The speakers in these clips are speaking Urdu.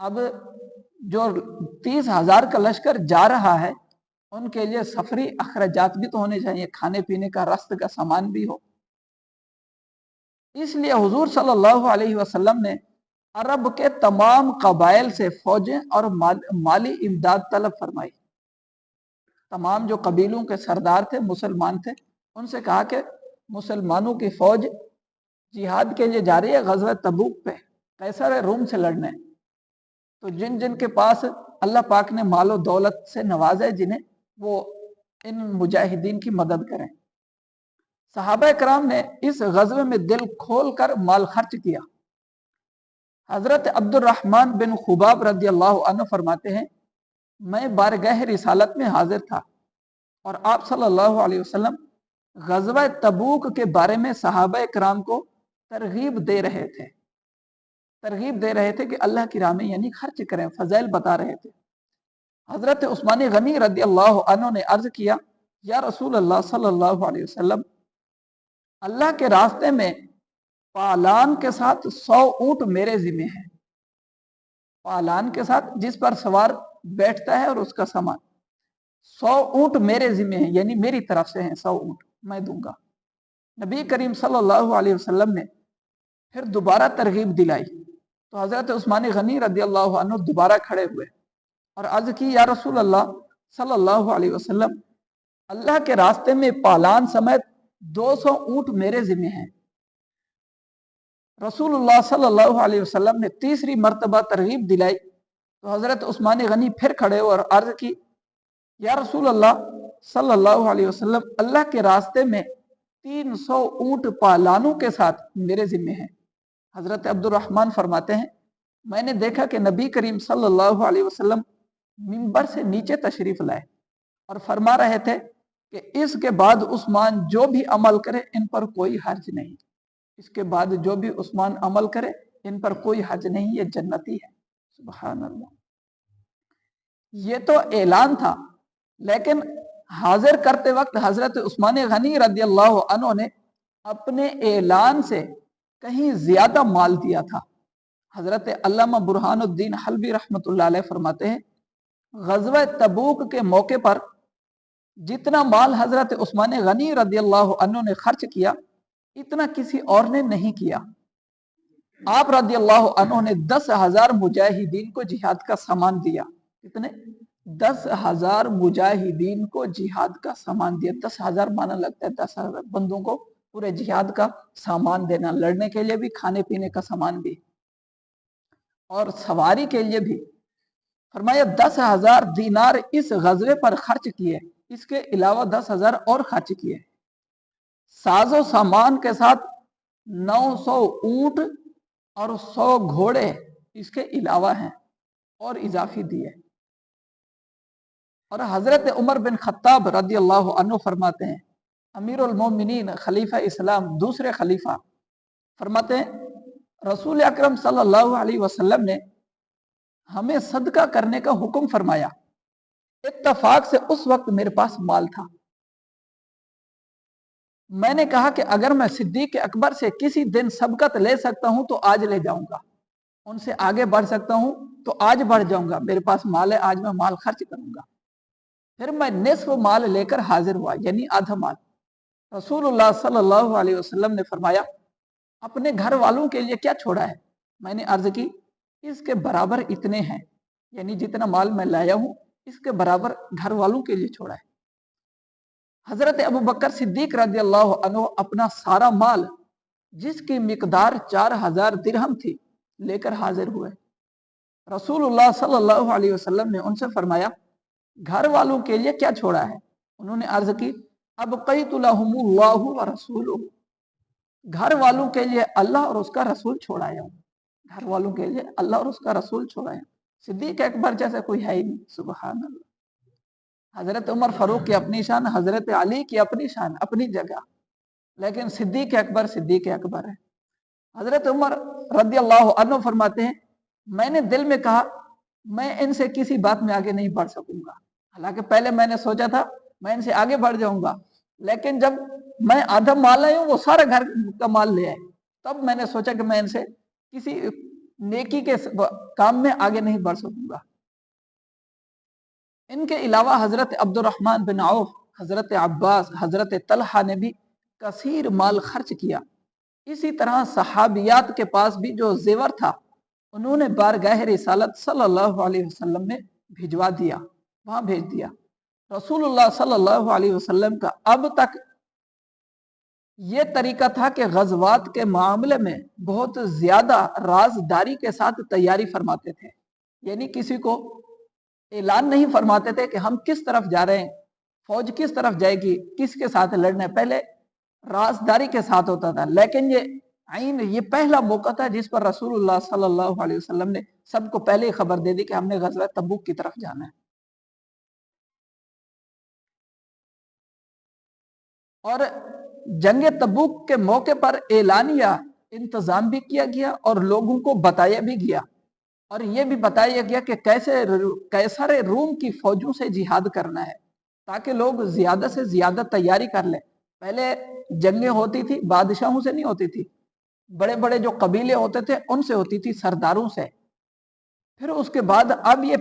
اب جو 30,000 کا لشکر جا رہا ہے ان کے لیے سفری اخراجات بھی تو ہونے چاہیے، کھانے پینے کا، رست کا سامان بھی ہو۔ اس لیے حضور صلی اللہ علیہ وسلم نے عرب کے تمام قبائل سے فوجیں اور مالی امداد طلب فرمائی۔ تمام جو قبیلوں کے سردار تھے، مسلمان تھے، ان سے کہا کہ مسلمانوں کی فوج جہاد کے لیے جا رہی ہے غزوہ تبوک پہ، قیصر روم سے لڑنے۔ تو جن جن کے پاس اللہ پاک نے مال و دولت سے نوازے، جنہیں وہ ان مجاہدین کی مدد کریں۔ صحابہ کرام نے اس غزوے میں دل کھول کر مال خرچ کیا۔ حضرت عبد الرحمن بن خباب رضی اللہ عنہ فرماتے ہیں، میں بارگاہ رسالت میں حاضر تھا اور آپ صلی اللہ علیہ وسلم غزوہ تبوک کے بارے میں صحابہ کرام کو ترغیب دے رہے تھے کہ اللہ کی راہ میں یعنی خرچ کریں، فضائل بتا رہے تھے۔ حضرت عثمان غنی رضی اللہ عنہ نے عرض کیا، یا رسول اللہ صلی اللہ علیہ وسلم، اللہ کے راستے میں پالان کے ساتھ 100 اونٹ میرے ذمہ ہیں۔ پالان کے ساتھ جس پر سوار بیٹھتا ہے اور اس کا سامان، 100 اونٹ میرے ذمہ ہیں، یعنی میری طرف سے ہیں، 100 اونٹ میں دوں گا۔ نبی کریم صلی اللہ علیہ وسلم نے پھر دوبارہ ترغیب دلائی تو حضرت عثمان غنی رضی اللہ عنہ دوبارہ کھڑے ہوئے اور عرض کی، یا رسول اللہ صلی اللہ علیہ وسلم، اللہ کے راستے میں پالان سمیت 200 اونٹ میرے ذمہ ہیں۔ رسول اللہ صلی اللہ علیہ وسلم نے تیسری مرتبہ ترغیب دلائی تو حضرت عثمان غنی پھر کھڑے ہوئے اور عرض کی، یا رسول اللہ صلی اللہ علیہ وسلم، اللہ کے راستے میں 300 اونٹ پالانوں کے ساتھ میرے ذمہ ہیں۔ حضرت عبد الرحمن فرماتے ہیں، میں نے دیکھا کہ نبی کریم صلی اللہ علیہ وسلم منبر سے نیچے تشریف لائے اور فرما رہے تھے کہ اس کے بعد عثمان جو بھی عمل کرے ان پر کوئی حرج نہیں، اس کے بعد جو بھی عثمان عمل کرے ان پر کوئی حرج نہیں، یہ جنتی ہے۔ سبحان اللہ، یہ تو اعلان تھا، لیکن حاضر کرتے وقت حضرت عثمان غنی رضی اللہ عنہ نے اپنے اعلان سے کہیں زیادہ مال دیا تھا۔ حضرت علامہ برہان الدین حلبی رحمۃ اللہ علیہ فرماتے ہیں، غزوہ تبوک کے موقع پر جتنا مال حضرت عثمان غنی رضی اللہ عنہ نے خرچ کیا، اتنا کسی اور نے نہیں کیا۔ آپ رضی اللہ عنہ نے 10,000 مجاہدین کو جہاد کا سامان دیا۔ کتنے؟ 10,000 مجاہدین کو جہاد کا سامان دیا۔ 10,000 مانا لگتا ہے 10,000 بندوں کو پورے جہاد کا سامان دینا، لڑنے کے لیے بھی، کھانے پینے کا سامان بھی اور سواری کے لیے بھی۔ فرمایا 10,000 دینار اس غزوے پر خرچ کیے، اس کے علاوہ 10,000 اور خرچ کیے۔ ساز و سامان کے ساتھ 900 اونٹ اور 100 گھوڑے اس کے علاوہ ہیں اور اضافی دیے۔ اور حضرت عمر بن خطاب رضی اللہ عنہ فرماتے ہیں، امیر المومنین خلیفہ اسلام، دوسرے خلیفہ، فرماتے ہیں رسول اکرم صلی اللہ علیہ وسلم نے ہمیں صدقہ کرنے کا حکم فرمایا۔ اتفاق سے اس وقت میرے پاس مال تھا۔ میں نے کہا کہ اگر میں صدیق اکبر سے کسی دن سبقت لے سکتا ہوں تو آج لے جاؤں گا، ان سے آگے بڑھ سکتا ہوں تو آج بڑھ جاؤں گا، میرے پاس مال ہے، آج میں مال خرچ کروں گا۔ پھر میں نصف مال لے کر حاضر ہوا، یعنی آدھا مال۔ رسول اللہ صلی اللہ علیہ وسلم نے فرمایا، اپنے گھر والوں کے لیے کیا چھوڑا ہے؟ میں نے عرض کی، اس کے برابر اتنے ہیں، یعنی جتنا مال میں لایا ہوں اس کے برابر گھر والوں کے لیے چھوڑا ہے۔ حضرت ابو بکر صدیق رضی اللہ عنہ اپنا سارا مال، جس کی مقدار 4,000 درہم تھی، لے کر حاضر ہوئے۔ رسول اللہ صلی اللہ علیہ وسلم نے ان سے فرمایا، گھر والوں کے لیے کیا چھوڑا ہے؟ انہوں نے عرض کی، ابقیت لہم اللہ ورسولہ، گھر والوں کے لیے اللہ اور اس کا رسول چھوڑایا ہوں، گھر والوں کے لیے اللہ اور اس کا رسول چھوڑایا۔ صدیق اکبر جیسا کوئی ہے ہی نہیں، سبحان اللہ۔ حضرت عمر فاروق کی اپنی شان، حضرت علی کی اپنی شان، اپنی جگہ، لیکن صدیق اکبر ہے۔ حضرت عمر رضی اللہ عنہ فرماتے ہیں، میں نے دل میں کہا میں ان سے کسی بات میں آگے نہیں بڑھ سکوں گا، حالانکہ پہلے میں نے سوچا تھا میں ان سے آگے بڑھ جاؤں گا، لیکن جب میں آدھا مال لایا ہوں وہ سارا گھر کا مال لے آئے، تب میں نے سوچا کہ میں ان سے کسی نیکی کے کام میں آگے نہیں بڑھ سکوں گا۔ ان کے علاوہ حضرت عبد الرحمن بن عوف، حضرت عباس، حضرت طلحہ نے بھی کثیر مال خرچ کیا۔ اسی طرح صحابیات کے پاس بھی جو زیور تھا انہوں نے بارگاہ رسالت صلی اللہ علیہ وسلم میں بھجوا دیا، وہاں بھیج دیا۔ رسول اللہ صلی اللہ علیہ وسلم کا اب تک یہ طریقہ تھا کہ غزوات کے معاملے میں بہت زیادہ رازداری کے ساتھ تیاری فرماتے تھے، یعنی کسی کو اعلان نہیں فرماتے تھے کہ ہم کس طرف جا رہے ہیں، فوج کس طرف جائے گی، کس کے ساتھ لڑنا ہے، پہلے رازداری کے ساتھ ہوتا تھا۔ لیکن یہ پہلا موقع تھا جس پر رسول اللہ صلی اللہ علیہ وسلم نے سب کو پہلے ہی خبر دے دی کہ ہم نے غزوہ تبوک کی طرف جانا ہے۔ اور جنگ تبوک کے موقع پر اعلانیہ انتظام بھی کیا گیا اور لوگوں کو بتایا بھی گیا، اور یہ بھی بتایا گیا کہ کیسے قیصر روم کی فوجوں سے جہاد کرنا ہے، تاکہ لوگ زیادہ سے زیادہ تیاری کر لیں۔ پہلے جنگیں ہوتی تھی بادشاہوں سے نہیں ہوتی تھی، بڑے بڑے جو قبیلے ہوتے تھے ان سے ہوتی تھی، سرداروں سے۔ پھر اس کے بعد اب یہ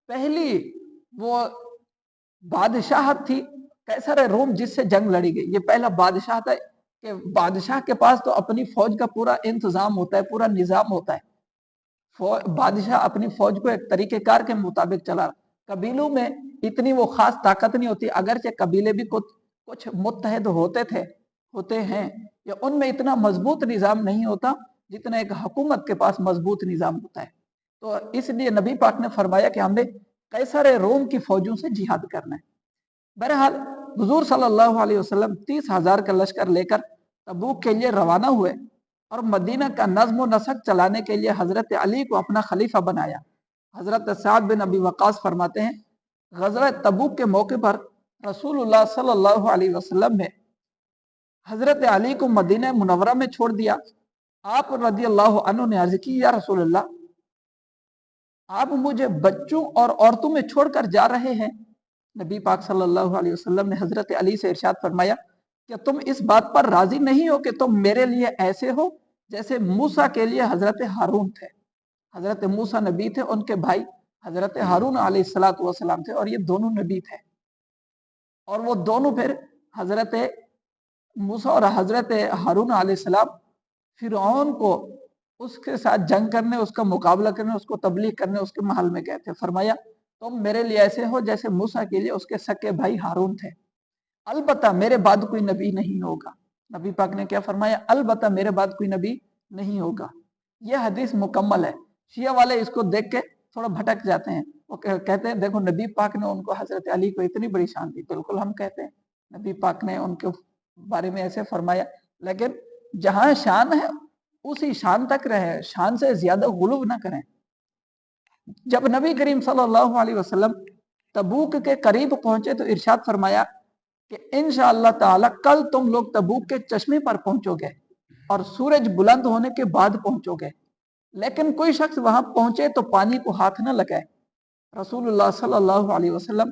پہلی وہ بادشاہت تھی قیصر روم جس سے جنگ لڑی گئی، یہ پہلا بادشاہ تھا کہ بادشاہ کے پاس تو اپنی فوج کا پورا انتظام ہوتا ہے، پورا نظام ہوتا ہے۔ بادشاہ اپنی فوج کو ایک طریقہ کار کے مطابق چلا۔ قبیلوں میں اتنی وہ خاص طاقت نہیں ہوتی، اگرچہ قبیلے بھی کچھ متحد ہوتے ہیں، یا ان میں اتنا مضبوط نظام نہیں ہوتا جتنا ایک حکومت کے پاس مضبوط نظام ہوتا ہے۔ تو اس لیے نبی پاک نے فرمایا کہ ہم نے قیصر روم کی فوجوں سے جہاد کرنا ہے۔ بہرحال حضور صلی اللہ علیہ وسلم 30,000 کا لشکر لے کر تبوک کے لیے روانہ ہوئے، اور مدینہ کا نظم و نسق چلانے کے لیے حضرت علی کو اپنا خلیفہ بنایا۔ حضرت سعد بن ابی وقاص فرماتے ہیں، غزوہ تبوک کے موقع پر رسول اللہ صلی اللہ علیہ وسلم نے حضرت علی کو مدینہ منورہ میں چھوڑ دیا۔ آپ رضی اللہ عنہ نے عرض کی، یا رسول اللہ، آپ مجھے بچوں اور عورتوں میں چھوڑ کر جا رہے ہیں؟ نبی پاک صلی اللہ علیہ وسلم نے حضرت علی سے ارشاد فرمایا کہ تم اس بات پر راضی نہیں ہو کہ تم میرے لیے ایسے ہو جیسے موسیٰ کے لیے حضرت ہارون تھے۔ حضرت موسیٰ نبی تھے، ان کے بھائی حضرت ہارون علیہ السلام تھے، اور یہ دونوں نبی تھے، اور وہ دونوں پھر حضرت موسیٰ اور حضرت ہارون علیہ السلام فرعون کو اس کے ساتھ جنگ کرنے، اس کا مقابلہ کرنے، اس کو تبلیغ کرنے اس کے محل میں گئے تھے۔ فرمایا تم میرے لیے ایسے ہو جیسے موسیٰ کے لیے اس کے سکے بھائی ہارون تھے، البتہ میرے بعد کوئی نبی نہیں ہوگا۔ نبی پاک نے کیا فرمایا؟ البتہ میرے بعد کوئی نبی نہیں ہوگا۔ یہ حدیث مکمل ہے۔ شیعہ والے اس کو دیکھ کے تھوڑا بھٹک جاتے ہیں، وہ کہتے ہیں دیکھو نبی پاک نے ان کو، حضرت علی کو اتنی بڑی شان دی۔ بالکل ہم کہتے ہیں نبی پاک نے ان کے بارے میں ایسے فرمایا، لیکن جہاں شان ہے اسی شان تک رہے، شان سے زیادہ غلو نہ کریں۔ جب نبی کریم صلی اللہ علیہ وسلم تبوک کے قریب پہنچے تو ارشاد فرمایا کہ انشاءاللہ تعالی کل تم لوگ تبوک کے چشمے پر پہنچو گے اور سورج بلند ہونے کے بعد پہنچو گے، لیکن کوئی شخص وہاں پہنچے تو پانی کو ہاتھ نہ لگائے۔ رسول اللہ صلی اللہ علیہ وسلم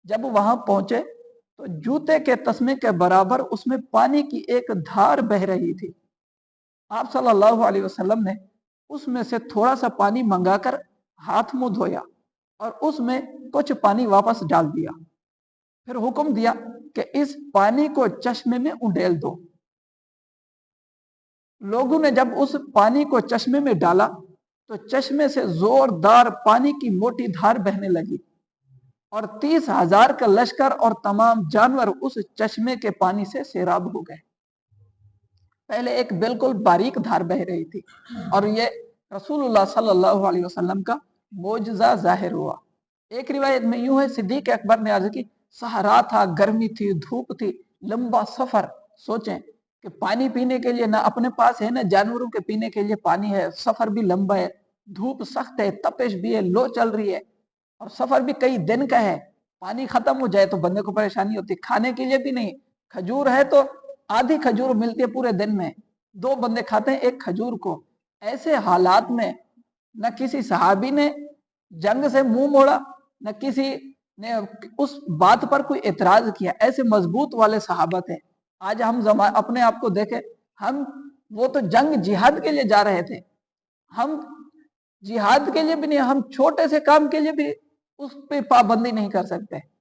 جب وہاں پہنچے تو جوتے کے تسمے کے برابر اس میں پانی کی ایک دھار بہ رہی تھی۔ آپ صلی اللہ علیہ وسلم نے اس میں سے تھوڑا سا پانی منگا کر ہاتھ منہ دھویا اور اس میں کچھ پانی واپس ڈال دیا، پھر حکم دیا کہ اس پانی کو چشمے میں انڈیل دو۔ لوگوں نے جب اس پانی کو چشمے میں ڈالا تو چشمے سے زوردار پانی کی موٹی دھار بہنے لگی، اور 30,000 کا لشکر اور تمام جانور اس چشمے کے پانی سے سیراب ہو گئے۔ پہلے ایک بالکل باریک دھار بہ رہی تھی، اور یہ رسول اللہ صلی اللہ علیہ وسلم کا معجزہ ظاہر ہوا۔ ایک روایت میں یوں ہے، صدیق اکبر نے عرض کی، صحرا تھا، گرمی تھی، دھوپ تھی، لمبا سفر۔ سوچیں کہ پانی پینے کے لیے نہ اپنے پاس ہے نہ جانوروں کے پینے کے لیے پانی ہے، سفر بھی لمبا ہے، دھوپ سخت ہے، تپش بھی ہے، لو چل رہی ہے، اور سفر بھی کئی دن کا ہے۔ پانی ختم ہو جائے تو بندے کو پریشانی ہوتی، کھانے کے لیے بھی نہیں، کھجور ہے تو آدھی کھجور ملتی ہے پورے دن میں، 2 بندے کھاتے ہیں ایک کھجور کو۔ ایسے حالات میں نہ کسی صحابی نے جنگ سے منہ موڑا، نہ کسی نے اس بات پر کوئی اعتراض کیا، ایسے مضبوط والے صحابہ تھے۔ آج ہم اپنے آپ کو دیکھیں، وہ تو جنگ جہاد کے لیے جا رہے تھے، ہم جہاد کے لیے بھی نہیں، ہم چھوٹے سے کام کے لیے بھی اس پہ پابندی نہیں کر سکتے۔